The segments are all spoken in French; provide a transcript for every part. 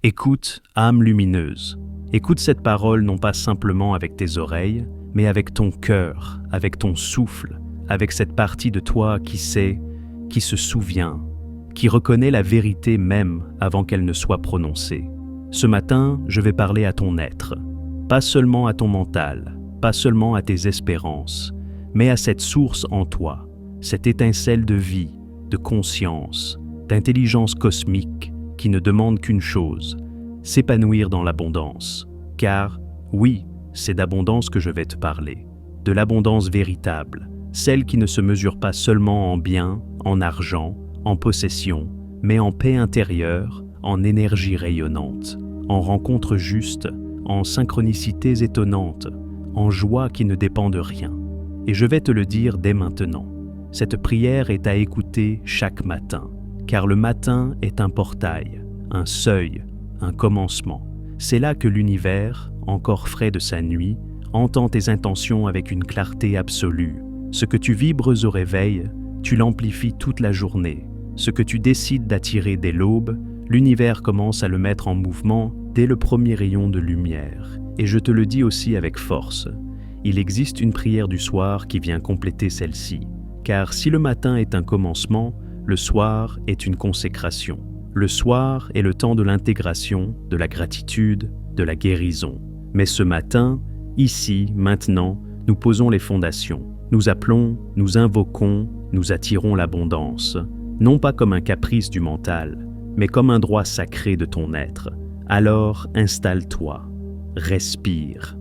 Écoute, âme lumineuse. Écoute cette parole non pas simplement avec tes oreilles, mais avec ton cœur, avec ton souffle, avec cette partie de toi qui sait, qui se souvient, qui reconnaît la vérité même avant qu'elle ne soit prononcée. Ce matin, je vais parler à ton être, pas seulement à ton mental, pas seulement à tes espérances, mais à cette source en toi, cette étincelle de vie, de conscience, d'intelligence cosmique qui ne demande qu'une chose, s'épanouir dans l'abondance. Car, oui, c'est d'abondance que je vais te parler, de l'abondance véritable, celle qui ne se mesure pas seulement en biens, en argent, en possession, mais en paix intérieure, en énergie rayonnante, en rencontres justes, en synchronicités étonnantes, en joie qui ne dépend de rien. Et je vais te le dire dès maintenant, cette prière est à écouter chaque matin, car le matin est un portail, un seuil, un commencement. C'est là que l'univers, encore frais de sa nuit, entend tes intentions avec une clarté absolue. Ce que tu vibres au réveil, tu l'amplifies toute la journée. Ce que tu décides d'attirer dès l'aube, l'univers commence à le mettre en mouvement dès le premier rayon de lumière. Et je te le dis aussi avec force, il existe une prière du soir qui vient compléter celle-ci. Car si le matin est un commencement, le soir est une consécration. Le soir est le temps de l'intégration, de la gratitude, de la guérison. Mais ce matin, ici, maintenant, nous posons les fondations. Nous appelons, nous invoquons, nous attirons l'abondance, non pas comme un caprice du mental, mais comme un droit sacré de ton être. Alors, installe-toi, respire,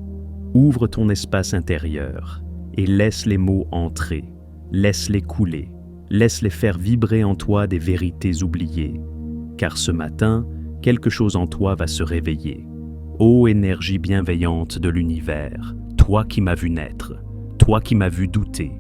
ouvre ton espace intérieur et laisse les mots entrer, laisse-les couler, laisse-les faire vibrer en toi des vérités oubliées. Car ce matin, quelque chose en toi va se réveiller. Ô énergie bienveillante de l'univers, toi qui m'as vu naître, toi qui m'as vu douter,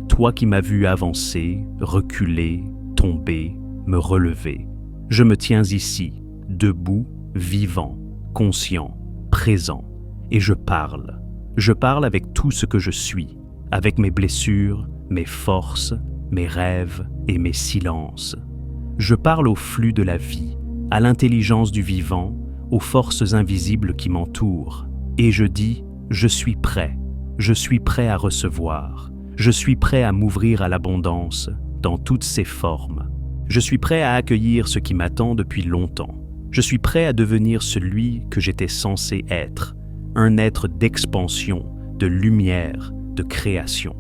toi qui m'as vu avancer, reculer, tomber, me relever. Je me tiens ici, debout, vivant, conscient, présent, et je parle. Je parle avec tout ce que je suis, avec mes blessures, mes forces, mes rêves et mes silences. Je parle au flux de la vie, à l'intelligence du vivant, aux forces invisibles qui m'entourent. Et je dis, je suis prêt à recevoir. Je suis prêt à m'ouvrir à l'abondance dans toutes ses formes. Je suis prêt à accueillir ce qui m'attend depuis longtemps. Je suis prêt à devenir celui que j'étais censé être, un être d'expansion, de lumière, de création.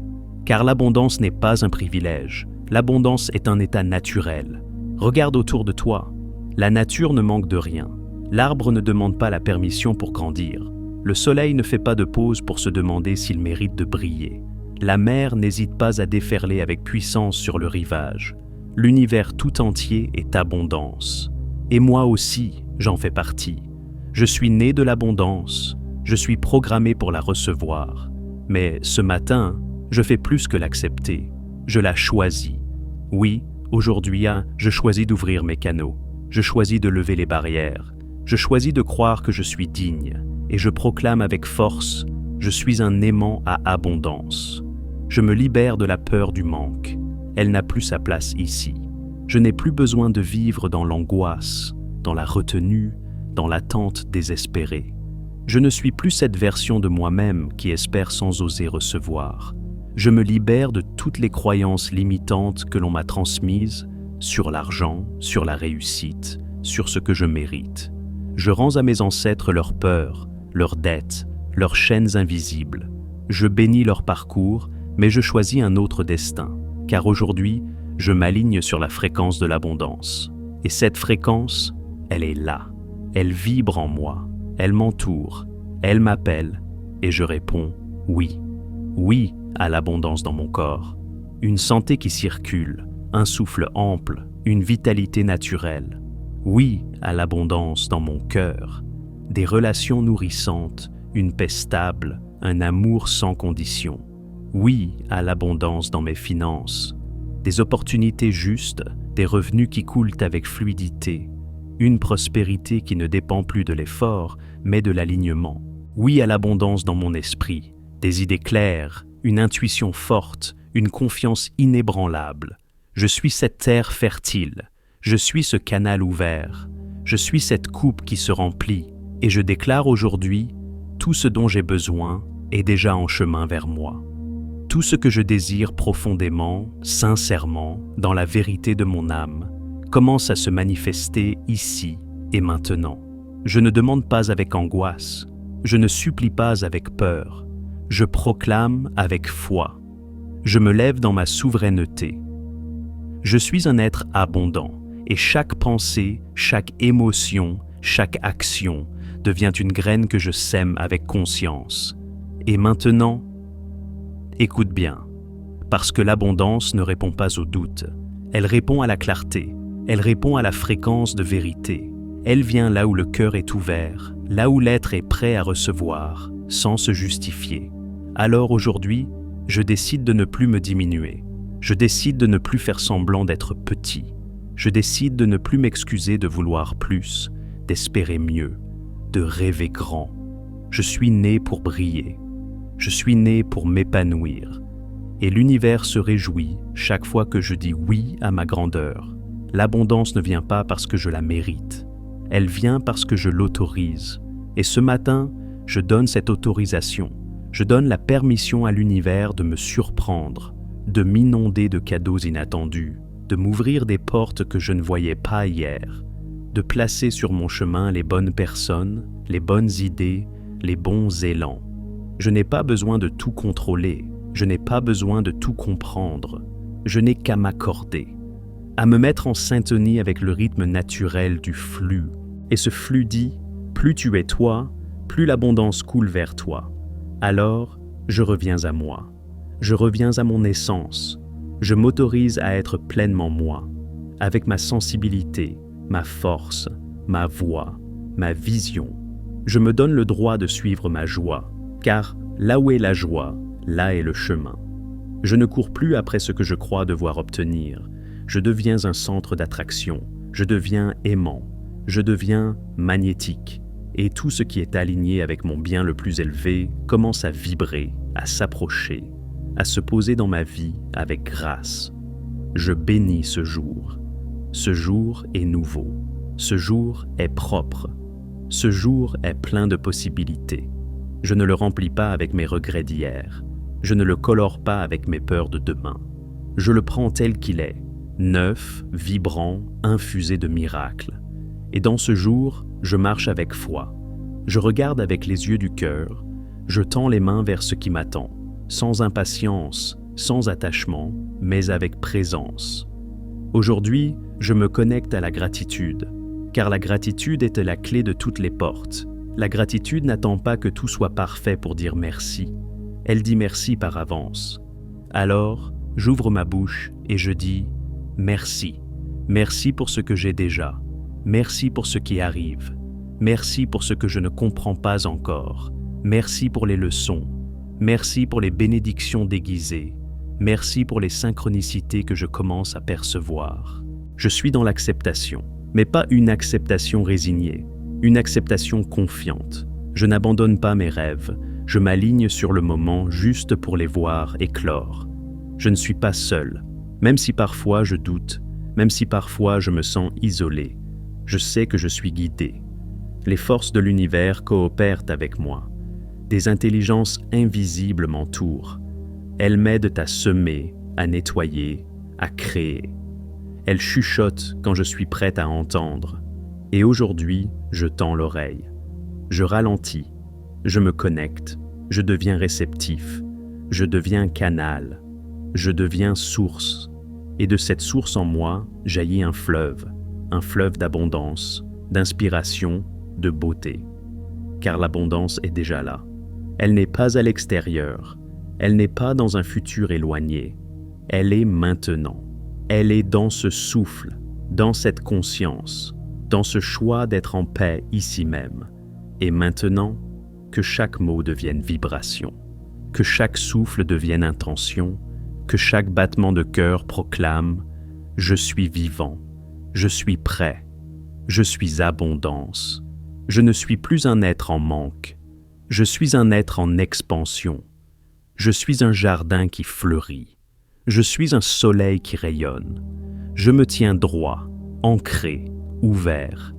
Car l'abondance n'est pas un privilège, l'abondance est un état naturel. Regarde autour de toi, la nature ne manque de rien. L'arbre ne demande pas la permission pour grandir. Le soleil ne fait pas de pause pour se demander s'il mérite de briller. La mer n'hésite pas à déferler avec puissance sur le rivage. L'univers tout entier est abondance. Et moi aussi, j'en fais partie. Je suis né de l'abondance, je suis programmé pour la recevoir. Mais ce matin, je fais plus que l'accepter. Je la choisis. Oui, aujourd'hui, je choisis d'ouvrir mes canaux. Je choisis de lever les barrières. Je choisis de croire que je suis digne. Et je proclame avec force, je suis un aimant à abondance. Je me libère de la peur du manque. Elle n'a plus sa place ici. Je n'ai plus besoin de vivre dans l'angoisse, dans la retenue, dans l'attente désespérée. Je ne suis plus cette version de moi-même qui espère sans oser recevoir. Je me libère de toutes les croyances limitantes que l'on m'a transmises sur l'argent, sur la réussite, sur ce que je mérite. Je rends à mes ancêtres leurs peurs, leurs dettes, leurs chaînes invisibles. Je bénis leur parcours, mais je choisis un autre destin, car aujourd'hui, je m'aligne sur la fréquence de l'abondance. Et cette fréquence, elle est là. Elle vibre en moi. Elle m'entoure. Elle m'appelle. Et je réponds oui. Oui à l'abondance dans mon corps. Une santé qui circule, un souffle ample, une vitalité naturelle. Oui à l'abondance dans mon cœur. Des relations nourrissantes, une paix stable, un amour sans condition. Oui à l'abondance dans mes finances. Des opportunités justes, des revenus qui coulent avec fluidité, une prospérité qui ne dépend plus de l'effort, mais de l'alignement. Oui à l'abondance dans mon esprit, des idées claires, une intuition forte, une confiance inébranlable. Je suis cette terre fertile, je suis ce canal ouvert, Je suis cette coupe qui se remplit et je déclare aujourd'hui, tout ce dont j'ai besoin est déjà en chemin vers moi. Tout ce que je désire profondément, sincèrement, dans la vérité de mon âme, commence à se manifester ici et maintenant. Je ne demande pas avec angoisse, je ne supplie pas avec peur, je proclame avec foi. Je me lève dans ma souveraineté. Je suis un être abondant et chaque pensée, chaque émotion, chaque action devient une graine que je sème avec conscience. Et maintenant, écoute bien, parce que l'abondance ne répond pas au doute, elle répond à la clarté, elle répond à la fréquence de vérité. Elle vient là où le cœur est ouvert, là où l'être est prêt à recevoir, sans se justifier. Alors aujourd'hui, je décide de ne plus me diminuer. Je décide de ne plus faire semblant d'être petit. Je décide de ne plus m'excuser de vouloir plus, d'espérer mieux, de rêver grand. Je suis né pour briller. Je suis né pour m'épanouir. Et l'univers se réjouit chaque fois que je dis oui à ma grandeur. L'abondance ne vient pas parce que je la mérite. Elle vient parce que je l'autorise. Et ce matin, je donne cette autorisation. Je donne la permission à l'univers de me surprendre, de m'inonder de cadeaux inattendus, de m'ouvrir des portes que je ne voyais pas hier, de placer sur mon chemin les bonnes personnes, les bonnes idées, les bons élans. Je n'ai pas besoin de tout contrôler, je n'ai pas besoin de tout comprendre, je n'ai qu'à m'accorder, à me mettre en syntonie avec le rythme naturel du flux. Et ce flux dit, plus tu es toi, plus l'abondance coule vers toi. Alors, je reviens à moi. Je reviens à mon essence. Je m'autorise à être pleinement moi, avec ma sensibilité, ma force, ma voix, ma vision. Je me donne le droit de suivre ma joie, car là où est la joie, là est le chemin. Je ne cours plus après ce que je crois devoir obtenir. Je deviens un centre d'attraction. Je deviens aimant. Je deviens magnétique. Et tout ce qui est aligné avec mon bien le plus élevé commence à vibrer, à s'approcher, à se poser dans ma vie avec grâce. Je bénis ce jour. Ce jour est nouveau. Ce jour est propre. Ce jour est plein de possibilités. Je ne le remplis pas avec mes regrets d'hier. Je ne le colore pas avec mes peurs de demain. Je le prends tel qu'il est, neuf, vibrant, infusé de miracles. Et dans ce jour, je marche avec foi. Je regarde avec les yeux du cœur. Je tends les mains vers ce qui m'attend, sans impatience, sans attachement, mais avec présence. Aujourd'hui, je me connecte à la gratitude, car la gratitude est la clé de toutes les portes. La gratitude n'attend pas que tout soit parfait pour dire merci. Elle dit merci par avance. Alors, j'ouvre ma bouche et je dis « Merci. Merci pour ce que j'ai déjà. Merci pour ce qui arrive. Merci pour ce que je ne comprends pas encore. Merci pour les leçons. Merci pour les bénédictions déguisées. Merci pour les synchronicités que je commence à percevoir. Je suis dans l'acceptation, mais pas une acceptation résignée, une acceptation confiante. Je n'abandonne pas mes rêves. Je m'aligne sur le moment juste pour les voir éclore. Je ne suis pas seul, même si parfois je doute, même si parfois je me sens isolé. Je sais que je suis guidé. Les forces de l'univers coopèrent avec moi. Des intelligences invisibles m'entourent. Elles m'aident à semer, à nettoyer, à créer. Elles chuchotent quand je suis prête à entendre. Et aujourd'hui, je tends l'oreille. Je ralentis. Je me connecte. Je deviens réceptif. Je deviens canal. Je deviens source. Et de cette source en moi jaillit un fleuve d'abondance, d'inspiration, de beauté. Car l'abondance est déjà là. Elle n'est pas à l'extérieur. Elle n'est pas dans un futur éloigné. Elle est maintenant. Elle est dans ce souffle, dans cette conscience, dans ce choix d'être en paix ici même. Et maintenant, que chaque mot devienne vibration, que chaque souffle devienne intention, que chaque battement de cœur proclame « Je suis vivant, je suis prêt, je suis abondance, je ne suis plus un être en manque, je suis un être en expansion, je suis un jardin qui fleurit, je suis un soleil qui rayonne, je me tiens droit, ancré, ouvert,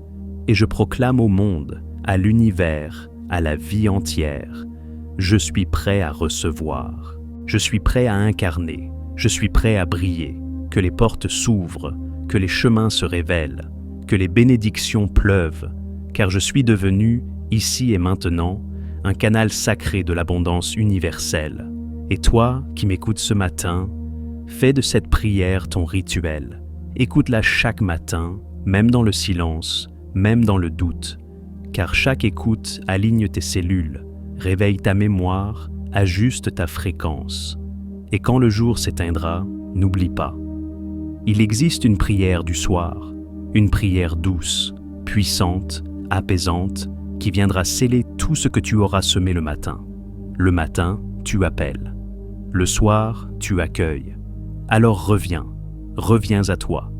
et je proclame au monde, à l'univers, à la vie entière, je suis prêt à recevoir, je suis prêt à incarner, je suis prêt à briller, que les portes s'ouvrent, que les chemins se révèlent, que les bénédictions pleuvent, car je suis devenu, ici et maintenant, un canal sacré de l'abondance universelle. Et toi, qui m'écoutes ce matin, fais de cette prière ton rituel. Écoute-la chaque matin, même dans le silence, même dans le doute, car chaque écoute aligne tes cellules, réveille ta mémoire, ajuste ta fréquence. Et quand le jour s'éteindra, n'oublie pas. Il existe une prière du soir, une prière douce, puissante, apaisante, qui viendra sceller tout ce que tu auras semé le matin. Le matin, tu appelles. Le soir, tu accueilles. Alors reviens à toi,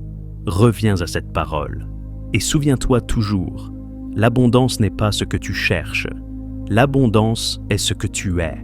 reviens à cette parole. Et souviens-toi toujours, l'abondance n'est pas ce que tu cherches, l'abondance est ce que tu es.